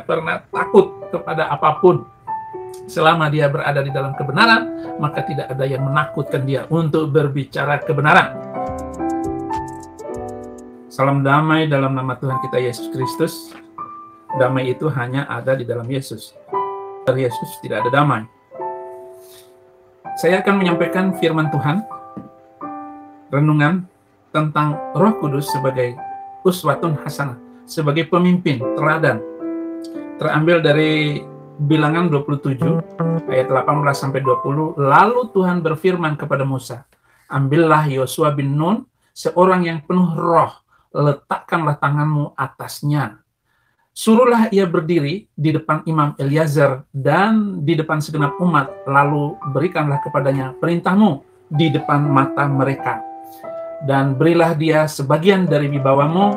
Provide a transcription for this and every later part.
pernah takut kepada apapun. Selama dia berada di dalam kebenaran, maka tidak ada yang menakutkan dia untuk berbicara kebenaran. Salam damai dalam nama Tuhan kita Yesus Kristus. Damai itu hanya ada di dalam Yesus. Dari Yesus tidak ada damai. Saya akan menyampaikan firman Tuhan, renungan tentang Roh Kudus sebagai uswatun hasanah, sebagai pemimpin teladan. Terambil dari Bilangan 27 ayat 18 sampai 20. Lalu Tuhan berfirman kepada Musa, ambillah Yosua bin Nun, seorang yang penuh roh, letakkanlah tanganmu atasnya. Suruhlah ia berdiri di depan Imam Eliazar dan di depan segenap umat, lalu berikanlah kepadanya perintahmu di depan mata mereka. Dan berilah dia sebagian dari wibawamu,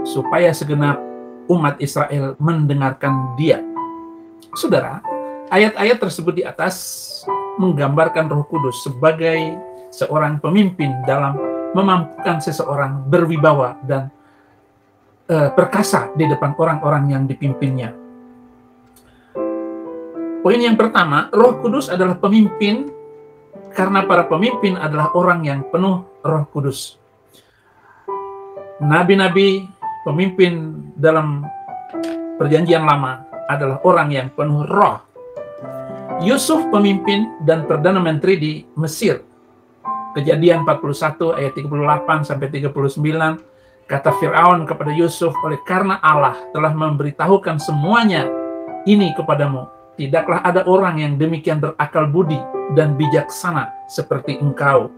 supaya segenap umat Israel mendengarkan dia. Saudara, ayat-ayat tersebut di atas menggambarkan Roh Kudus sebagai seorang pemimpin dalam memampukan seseorang berwibawa dan perkasa di depan orang-orang yang dipimpinnya. Poin yang pertama, Roh Kudus adalah pemimpin karena para pemimpin adalah orang yang penuh Roh Kudus. Nabi-nabi, pemimpin dalam Perjanjian Lama adalah orang yang penuh roh. Yusuf pemimpin dan Perdana Menteri di Mesir. Kejadian 41 ayat 38 sampai 39, kata Firaun kepada Yusuf, oleh karena Allah telah memberitahukan semuanya ini kepadamu, tidaklah ada orang yang demikian berakal budi dan bijaksana seperti engkau.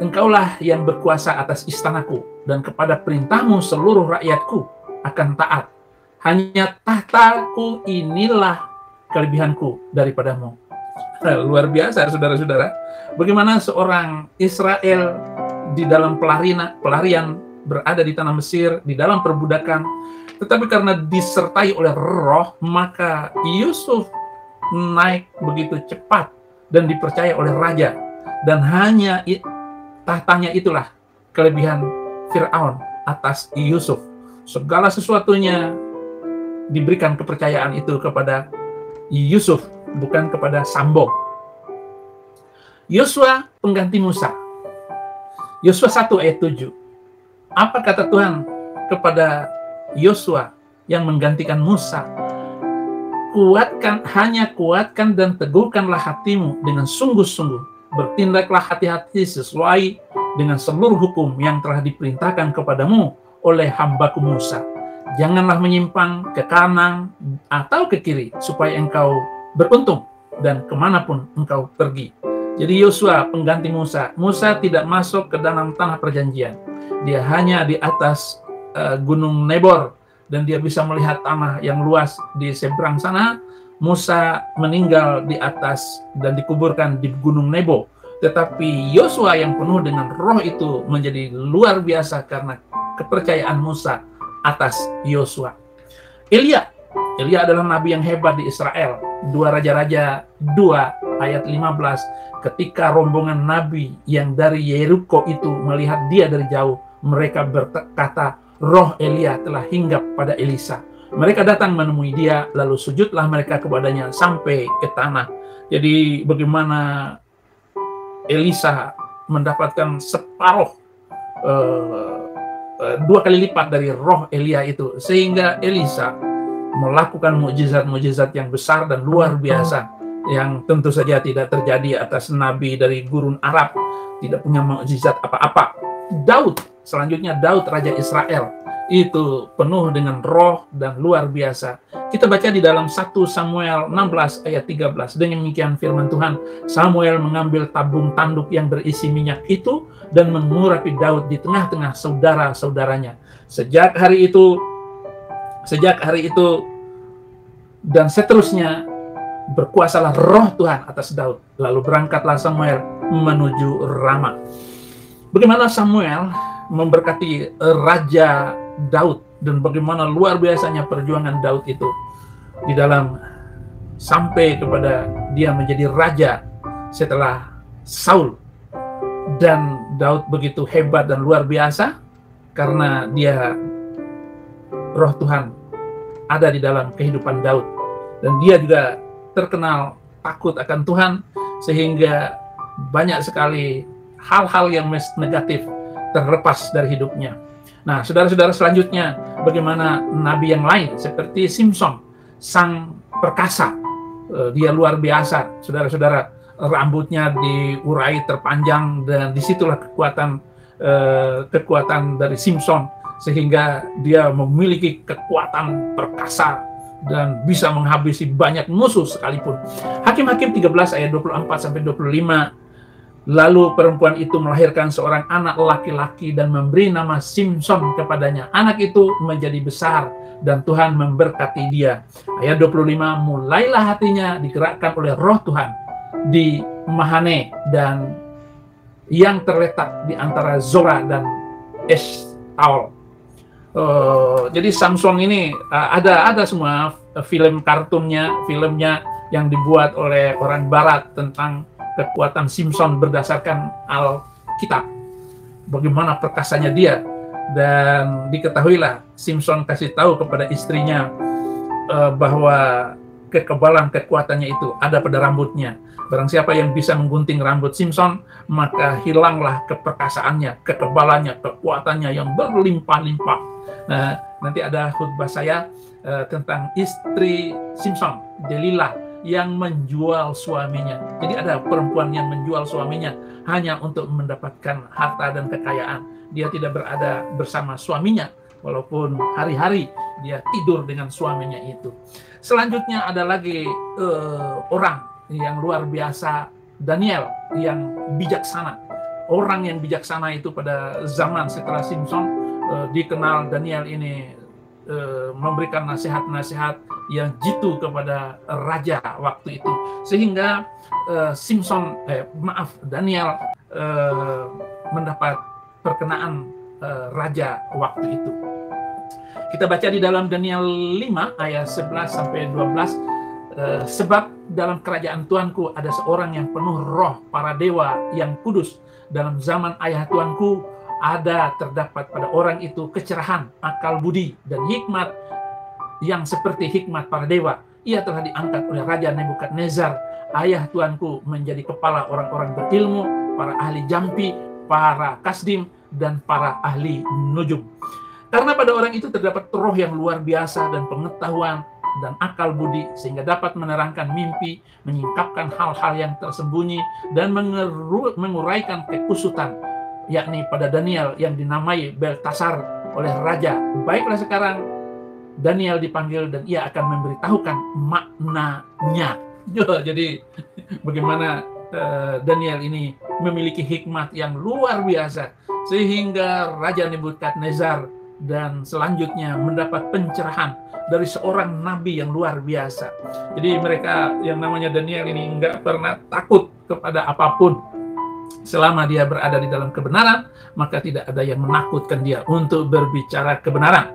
Engkaulah yang berkuasa atas istanaku, dan kepada perintahmu seluruh rakyatku akan taat. Hanya tahtaku inilah kelebihanku daripadamu. Luar biasa, saudara-saudara. Bagaimana seorang Israel di dalam pelarian berada di tanah Mesir, di dalam perbudakan, tetapi karena disertai oleh roh, maka Yusuf naik begitu cepat dan dipercaya oleh raja. Dan hanya tahtanya itulah kelebihan Firaun atas Yusuf. Segala sesuatunya diberikan kepercayaan itu kepada Yusuf, bukan kepada Sambo. Yosua pengganti Musa. Yosua 1 ayat 7. Apa kata Tuhan kepada Yosua yang menggantikan Musa? Kuatkan dan teguhkanlah hatimu dengan sungguh-sungguh. Bertindaklah hati-hati sesuai dengan seluruh hukum yang telah diperintahkan kepadamu oleh hambaku Musa. Janganlah menyimpang ke kanan atau ke kiri, supaya engkau beruntung dan kemanapun engkau pergi. Jadi Yosua pengganti Musa. Musa tidak masuk ke dalam tanah perjanjian. Dia hanya di atas gunung Nebor, dan dia bisa melihat tanah yang luas di seberang sana. Musa meninggal di atas dan dikuburkan di gunung Nebo. Tetapi Yosua yang penuh dengan roh itu menjadi luar biasa karena kepercayaan Musa atas Yosua. Elia adalah nabi yang hebat di Israel. 2 Raja-Raja 2 ayat 15. Ketika rombongan nabi yang dari Yeriko itu melihat dia dari jauh, mereka berkata, roh Elia telah hinggap pada Elisa. Mereka datang menemui dia, lalu sujudlah mereka kepadanya sampai ke tanah. Jadi bagaimana Elisa mendapatkan separuh 2 kali lipat dari roh Elia itu, sehingga Elisa melakukan mukjizat-mukjizat yang besar dan luar biasa yang tentu saja tidak terjadi atas nabi dari gurun Arab, tidak punya mukjizat apa-apa. Daud, selanjutnya Daud raja Israel, itu penuh dengan roh dan luar biasa. Kita baca di dalam 1 Samuel 16 ayat 13. Demikian firman Tuhan, Samuel mengambil tabung tanduk yang berisi minyak itu dan mengurapi Daud di tengah-tengah saudara-saudaranya. Sejak hari itu dan seterusnya berkuasalah roh Tuhan atas Daud. Lalu berangkatlah Samuel menuju Rama. Bagaimana Samuel memberkati Raja Daud, dan bagaimana luar biasanya perjuangan Daud itu di dalam sampai kepada dia menjadi raja setelah Saul. Dan Daud begitu hebat dan luar biasa karena dia Roh Tuhan ada di dalam kehidupan Daud. Dan dia juga terkenal takut akan Tuhan, sehingga banyak sekali hal-hal yang negatif terlepas dari hidupnya. Nah, saudara-saudara, selanjutnya bagaimana nabi yang lain seperti Simson, sang perkasa. Dia luar biasa, saudara-saudara. Rambutnya diurai terpanjang, dan disitulah kekuatan dari Simson, sehingga dia memiliki kekuatan perkasa dan bisa menghabisi banyak musuh sekalipun. Hakim-Hakim 13 ayat 24-25. Lalu perempuan itu melahirkan seorang anak laki-laki dan memberi nama Simson kepadanya. Anak itu menjadi besar dan Tuhan memberkati dia. Ayat 25, mulailah hatinya digerakkan oleh Roh Tuhan di Mahane dan yang terletak di antara Zora dan Eshtaol. Jadi Samson ini ada semua film kartunnya, filmnya yang dibuat oleh orang Barat tentang kekuatan Simson berdasarkan Alkitab. Bagaimana perkasanya dia. Dan diketahuilah Simson kasih tahu kepada istrinya bahwa kekebalan kekuatannya itu ada pada rambutnya. Barang siapa yang bisa menggunting rambut Simson, maka hilanglah keperkasaannya, kekebalannya, kekuatannya yang berlimpah-limpah. Nah, nanti ada khutbah saya tentang istri Simson, Delilah, yang menjual suaminya. Jadi ada perempuan yang menjual suaminya hanya untuk mendapatkan harta dan kekayaan. Dia tidak berada bersama suaminya, walaupun hari-hari dia tidur dengan suaminya itu. Selanjutnya ada lagi orang yang luar biasa, Daniel, yang bijaksana. Orang yang bijaksana itu pada zaman setelah Simson, dikenal Daniel ini memberikan nasihat-nasihat yang jitu kepada raja waktu itu, sehingga Daniel mendapat perkenaan raja waktu itu. Kita baca di dalam Daniel 5 ayat 11-12, sebab dalam kerajaan Tuanku ada seorang yang penuh roh para dewa yang kudus. Dalam zaman ayah Tuanku ada terdapat pada orang itu kecerahan, akal budi, dan hikmat yang seperti hikmat para dewa. Ia telah diangkat oleh Raja Nebukadnezar, ayah Tuanku, menjadi kepala orang-orang berilmu, para ahli jampi, para kasdim, dan para ahli nujum. Karena pada orang itu terdapat roh yang luar biasa dan pengetahuan dan akal budi, sehingga dapat menerangkan mimpi, menyingkapkan hal-hal yang tersembunyi, dan menguraikan kekusutan, yakni pada Daniel yang dinamai Beltasar oleh raja. Baiklah sekarang Daniel dipanggil dan ia akan memberitahukan maknanya. Jadi bagaimana Daniel ini memiliki hikmat yang luar biasa, sehingga Raja Nebukadnezar dan selanjutnya mendapat pencerahan dari seorang nabi yang luar biasa. Jadi mereka yang namanya Daniel ini nggak pernah takut kepada apapun. Selama dia berada di dalam kebenaran, maka tidak ada yang menakutkan dia untuk berbicara kebenaran.